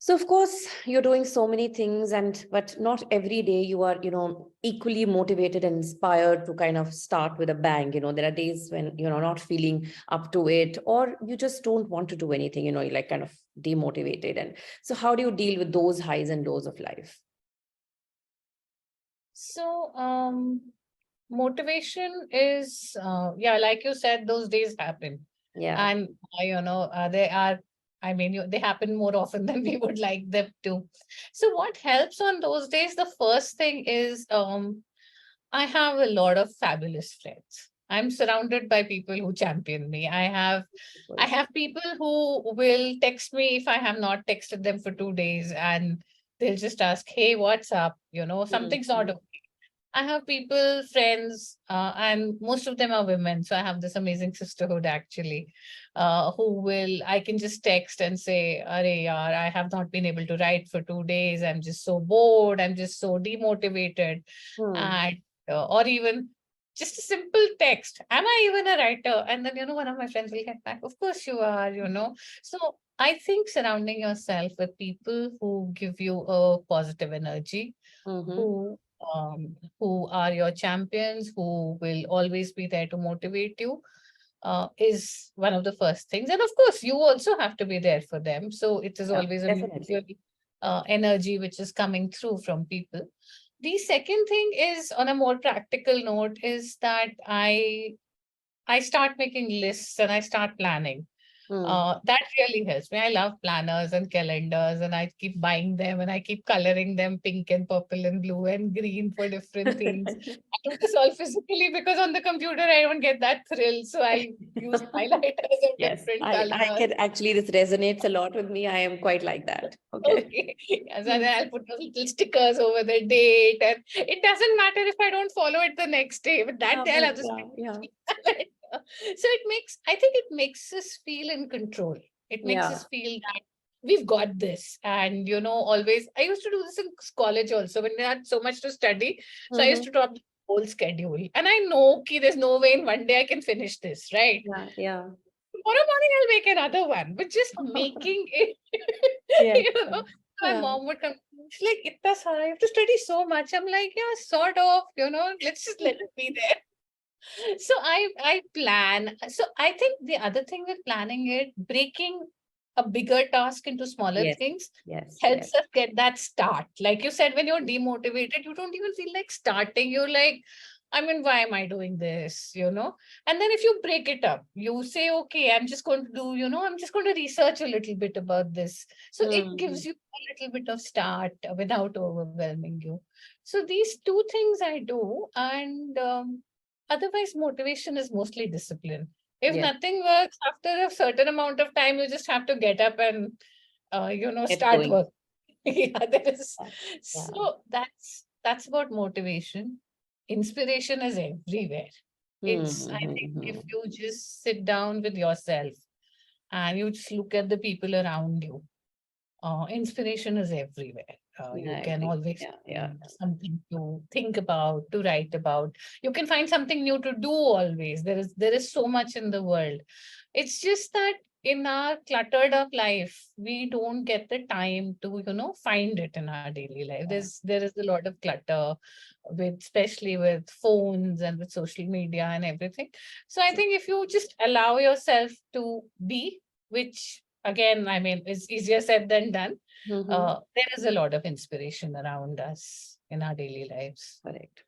So of course you're doing so many things, but not every day you are, equally motivated and inspired to kind of start with a bang. There are days when you're not feeling up to it, or you just don't want to do anything, you're like kind of demotivated. And so how do you deal with those highs and lows of life? So, motivation is, like you said, those days happen. Yeah. And, they happen more often than we would like them to. So, what helps on those days? The first thing is, I have a lot of fabulous friends. I'm surrounded by people who champion me. I have people who will text me if I have not texted them for 2 days, and they'll just ask, "Hey, what's up? Something's not Mhm. okay." I have people, friends, and most of them are women. So I have this amazing sisterhood actually, I can just text and say, "Are yaar, I have not been able to write for 2 days. I'm just so bored. I'm just so demotivated." Hmm. And, or even just a simple text, "Am I even a writer?" And then, one of my friends will get back, "Of course you are." So I think surrounding yourself with people who give you a positive energy, Mm-hmm. who who are your champions, who will always be there to motivate you, is one of the first things. And of course, you also have to be there for them. So it is Yeah, always a mutual definitely. energy which is coming through from people. The second thing is, on a more practical note, is that I start making lists and I start planning. Hmm. That really helps me. I love planners and calendars, and I keep buying them and I keep coloring them pink and purple and blue and green for different themes. I do this all physically because on the computer I don't get that thrill. So I use highlighters of Yes, different I colors. can actually, this resonates a lot with me. I am quite like that. Okay. Okay. Yes, and Hmm. then I'll put those little stickers over the date. And it doesn't matter if I don't follow it the next day, but that Yeah, day but I'll just yeah, so I think it makes us feel in control. It makes yeah. us feel that we've got this. And, always, I used to do this in college also when they had so much to study. So I used to Mm-hmm. drop the whole schedule. And I know ki there's no way in one day I can finish this, right? Yeah, yeah. Tomorrow morning I'll make another one, but just making it, Yes. you know. My Yeah. mom would come, she's like, "Itna sara, you have to study so much." I'm like, "Yeah, sort of, let's just let it be there." So I plan. So I think the other thing with planning it, breaking a bigger task into smaller Yes, things yes, yes. helps us get that start. Like you said, when you're demotivated, you don't even feel like starting. You're like, I mean, why am I doing this? And then if you break it up, you say, okay, I'm just going to do, I'm just going to research a little bit about this. So it Mm-hmm. gives you a little bit of start without overwhelming you. So these two things I do. And otherwise, motivation is mostly discipline. If Yes, nothing works after a certain amount of time, you just have to get up and get start going. work. Yeah, there is. Yeah. Yeah. So that's about motivation. Inspiration is everywhere. I think if Mm-hmm. you just sit down with yourself and you just look at the people around you, inspiration is everywhere. Yeah, You I can agree. always Yeah, yeah. find something to think about, to write about. You can find something new to do always. There is so much in the world. It's just that in our cluttered up life, we don't get the time to, find it in our daily life. There is a lot of clutter especially with phones and with social media and everything. So I think if you just allow yourself to be, which again, I mean, it's easier said than done. Mm-hmm. There is a lot of inspiration around us in our daily lives. Correct.